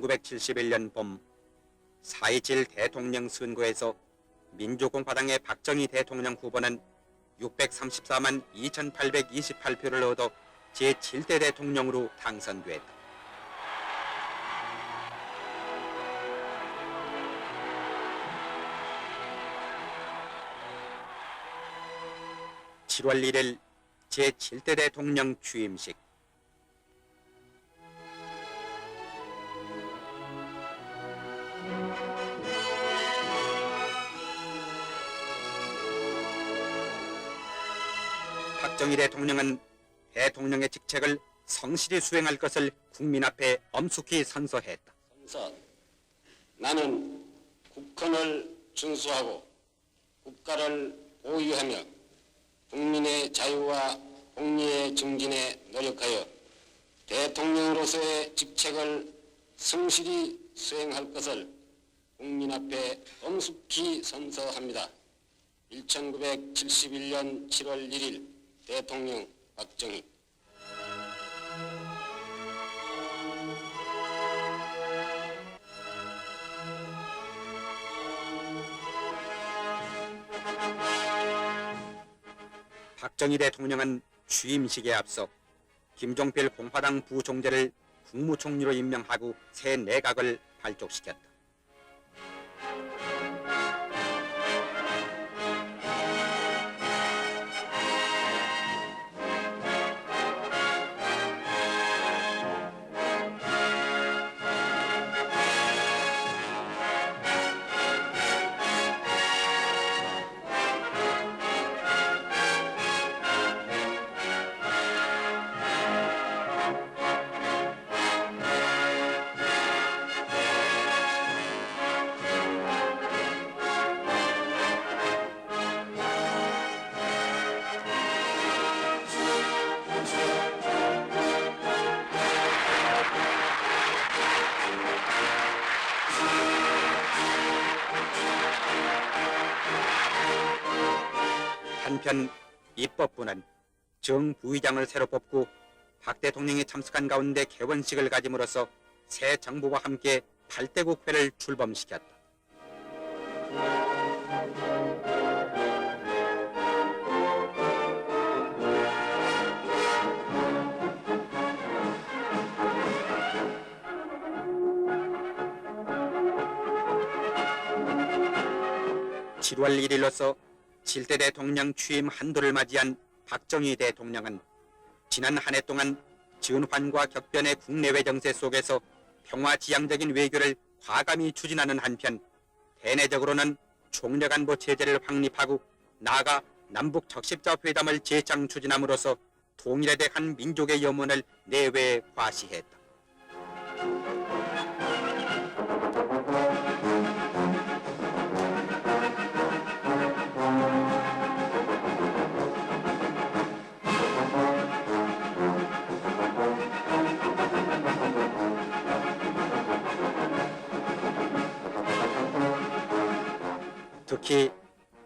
1971년 봄 4.27 대통령 선거에서 민주공화당의 박정희 대통령 후보는 634만 2,828표를 얻어 제7대 대통령으로 당선됐다. (7월 1일) 제7대 대통령 취임식. 박정희 대통령은 대통령의 직책을 성실히 수행할 것을 국민 앞에 엄숙히 선서했다. 나는 국헌을 준수하고 국가를 보유하며 국민의 자유와 공리의 증진에 노력하여 대통령으로서의 직책을 성실히 수행할 것을 국민 앞에 엄숙히 선서합니다. 1971년 7월 1일 대통령 박정희. 박정희 대통령은 취임식에 앞서 김종필 공화당 부총재를 국무총리로 임명하고 새 내각을 발족시켰다. 한편 입법부는 정 부의장을 새로 뽑고 박 대통령이 참석한 가운데 개원식을 가짐으로써 새 정부와 함께 8대 국회를 출범시켰다. (7월 1일로서) 7대 대통령 취임 한도를 맞이한 박정희 대통령은 지난 한 해 동안 전환과 격변의 국내외 정세 속에서 평화지향적인 외교를 과감히 추진하는 한편 대내적으로는 총력안보 체제를 확립하고 나아가 남북 적십자 회담을 재창 추진함으로써 통일에 대한 민족의 염원을 내외에 과시했다. 특히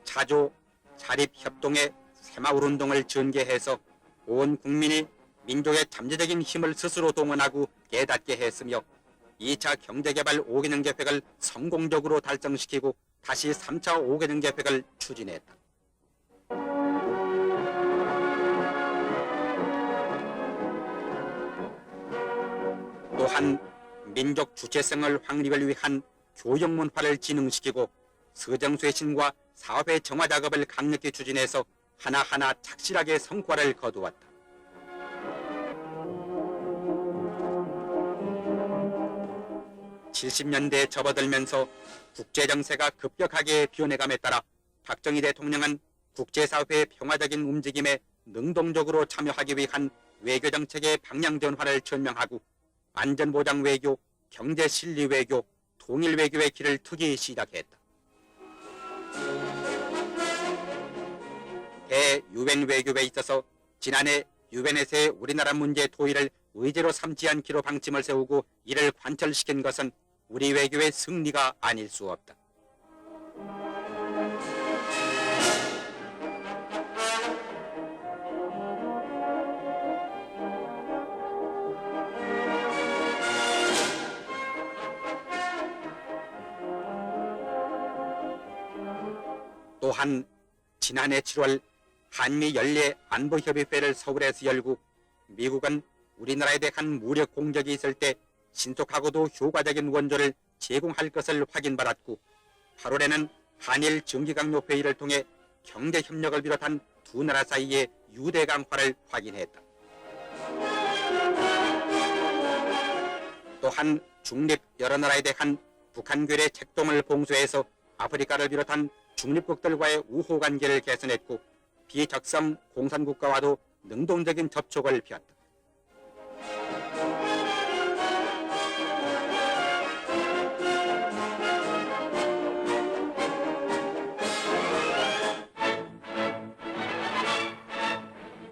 자조, 자립협동의 새마을운동을 전개해서 온 국민이 민족의 잠재적인 힘을 스스로 동원하고 깨닫게 했으며 2차 경제개발 5개년 계획을 성공적으로 달성시키고 다시 3차 5개년 계획을 추진했다. 또한 민족 주체성을 확립을 위한 교육문화를 진흥시키고 서정쇄신과 사회 정화 작업을 강력히 추진해서 하나하나 착실하게 성과를 거두었다. (70년대에) 접어들면서 국제정세가 급격하게 변해감에 따라 박정희 대통령은 국제사회의 평화적인 움직임에 능동적으로 참여하기 위한 외교정책의 방향 전환을 전명하고 안전보장 외교, 경제실리 외교, 통일 외교의 길을 트기 시작했다. 대유엔 외교에 있어서 지난해 유엔에서의 우리나라 문제 토의를 의제로 삼지 않기로 방침을 세우고 이를 관철시킨 것은 우리 외교의 승리가 아닐 수 없다. 또한 지난해 7월 한미 연례 안보협의회를 서울에서 열고 미국은 우리나라에 대한 무력 공격이 있을 때 신속하고도 효과적인 원조를 제공할 것을 확인받았고 8월에는 한일 정기강요 회의를 통해 경제협력을 비롯한 두 나라 사이의 유대 강화를 확인했다. 또한 중립 여러 나라에 대한 북한 괴뢰 책동을 봉쇄해서 아프리카를 비롯한 중립국들과의 우호 관계를 개선했고 비적성 공산국가와도 능동적인 접촉을 폈다.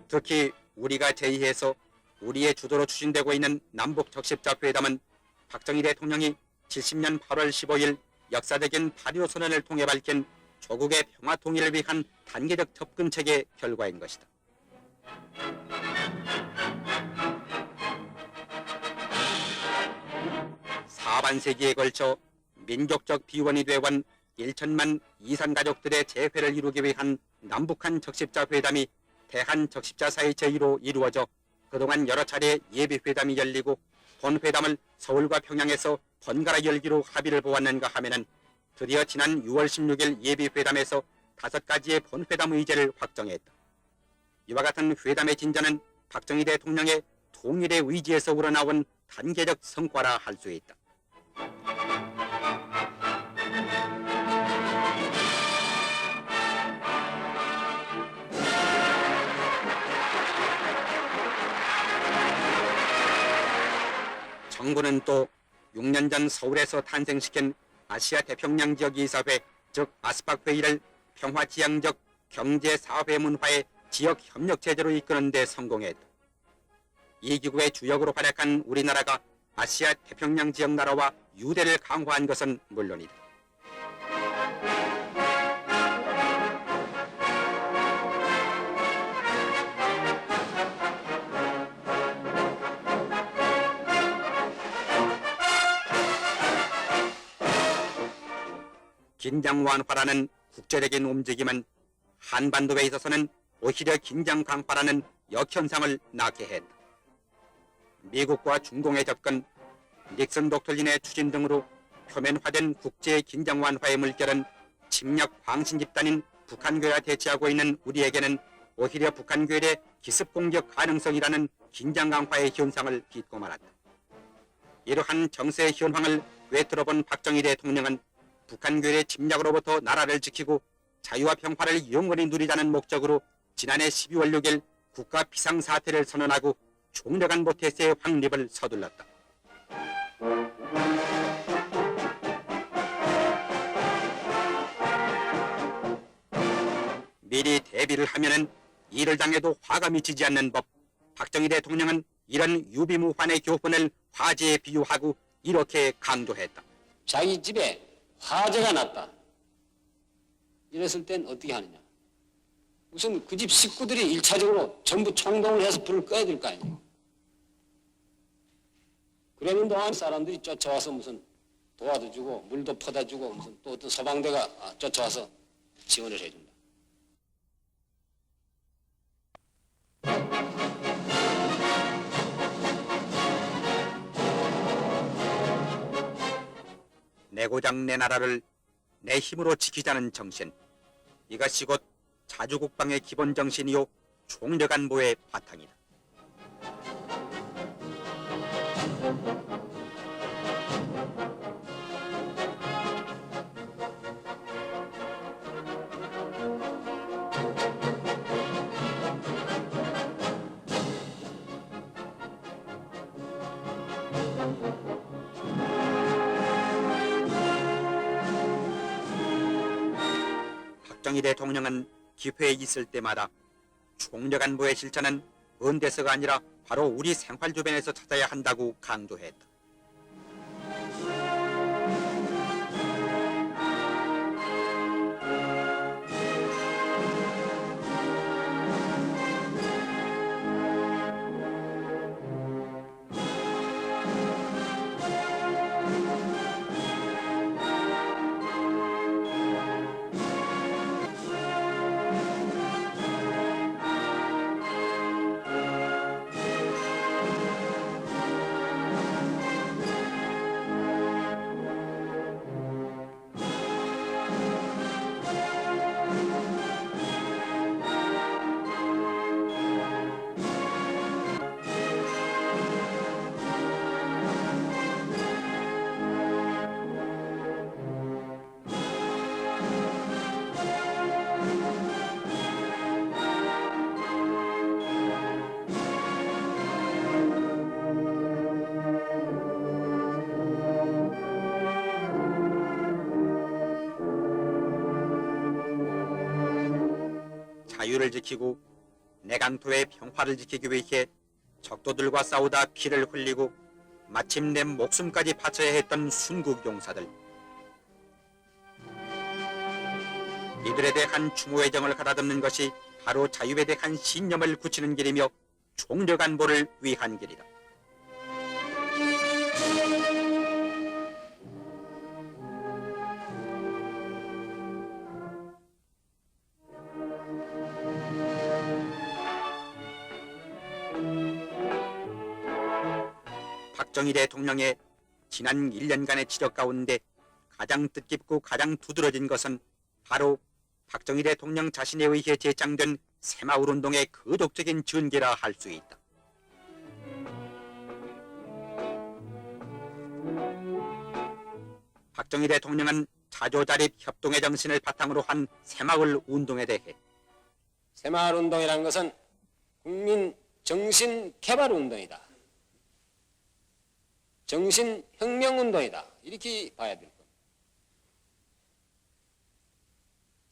특히 우리가 제의해서 우리의 주도로 추진되고 있는 남북 적십자 회담은 박정희 대통령이 70년 8월 15일 역사적인 발효 선언을 통해 밝힌 조국의 평화 통일을 위한 단계적 접근책의 결과인 것이다. 사반세기에 걸쳐 민족적 비원이 되어온 1천만 이산 가족들의 재회를 이루기 위한 남북한 적십자 회담이 대한 적십자사의 제의로 이루어져 그동안 여러 차례 예비회담이 열리고 본회담을 서울과 평양에서 번갈아 열기로 합의를 보았는가 하면은 드디어 지난 6월 16일 예비회담에서 5가지의 본회담 의제를 확정했다. 이와 같은 회담의 진전은 박정희 대통령의 통일의 의지에서 우러나온 단계적 성과라 할 수 있다. 정부는 또 6년 전 서울에서 탄생시킨 아시아 태평양 지역 이사회, 즉 아스팍 회의를 평화지향적 경제 사회 문화의 지역 협력 체제로 이끄는 데 성공했다. 이 기구의 주역으로 활약한 우리나라가 아시아 태평양 지역 나라와 유대를 강화한 것은 물론이다. 긴장 완화라는 국제적인 움직임은 한반도에 있어서는 오히려 긴장 강화라는 역현상을 낳게 했다. 미국과 중공의 접근, 닉슨 독트린의 추진 등으로 표면화된 국제의 긴장 완화의 물결은 침략 황신 집단인 북한괴와 대치하고 있는 우리에게는 오히려 북한괴의 기습 공격 가능성이라는 긴장 강화의 현상을 빚고 말았다. 이러한 정세의 현황을 꿰뚫어본 박정희 대통령은 북한괴의 침략으로부터 나라를 지키고 자유와 평화를 영원히 누리자는 목적으로 지난해 12월 6일 국가 비상사태를 선언하고 총력안 모태세의 확립을 서둘렀다. 미리 대비를 하면은 이를 당해도 화가 미치지 않는 법. 박정희 대통령은 이런 유비무환의 교훈을 화재에 비유하고 이렇게 강조했다. 자기 집에 화재가 났다. 이랬을 땐 어떻게 하느냐. 우선 그 집 식구들이 1차적으로 전부 총동을 해서 불을 꺼야 될 거 아니에요. 그러는 동안 사람들이 쫓아와서 무슨 도와도 주고 물도 퍼다 주고 무슨 또 어떤 서방대가 쫓아와서 지원을 해준다. 내 고장 내 나라를 내 힘으로 지키자는 정신, 이것이 곧 자주국방의 기본 정신이요 총력안보의 바탕이다. 박정희 대통령은 기회에 있을 때마다 총력안보의 실천은 먼 데서가 아니라 바로 우리 생활 주변에서 찾아야 한다고 강조했다. 자유를 지키고 내강토의 평화를 지키기 위해 적도들과 싸우다 피를 흘리고 마침내 목숨까지 바쳐야 했던 순국 용사들. 이들에 대한 추모회정을 가다듬는 것이 바로 자유에 대한 신념을 굳히는 길이며 총력 안보를 위한 길이다. 박정희 대통령의 지난 1년간의 치력 가운데 가장 뜻깊고 가장 두드러진 것은 바로 박정희 대통령 자신에 의해 제창된 새마을운동의 거독적인 전개라 할 수 있다. 박정희 대통령은 자조자립 협동의 정신을 바탕으로 한 새마을운동에 대해 새마을운동이라는 것은 국민 정신개발운동이다. 정신혁명운동이다. 이렇게 봐야 될 겁니다.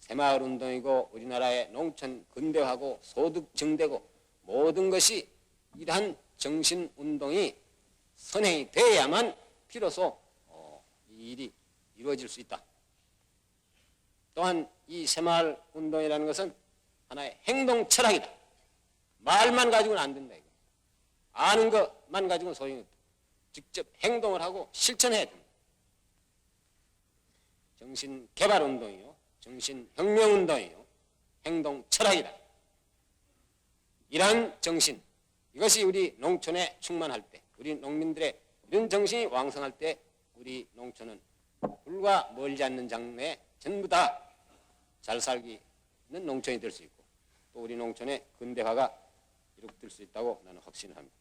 새마을운동이고 우리나라의 농촌 근대화하고 소득 증대고 모든 것이 이러한 정신운동이 선행이 돼야만 비로소 이 일이 이루어질 수 있다. 또한 이 새마을운동이라는 것은 하나의 행동 철학이다. 말만 가지고는 안 된다. 아는 것만 가지고는 소용이 없다. 직접 행동을 하고 실천해야 됩니다. 정신개발운동이요, 정신혁명운동이요, 행동 철학이다. 이러한 정신, 이것이 우리 농촌에 충만할 때, 우리 농민들의 이런 정신이 왕성할 때 우리 농촌은 불과 멀지 않는 장래에 전부 다 잘 살기 있는 농촌이 될 수 있고 또 우리 농촌의 근대화가 이룩될 수 있다고 나는 확신을 합니다.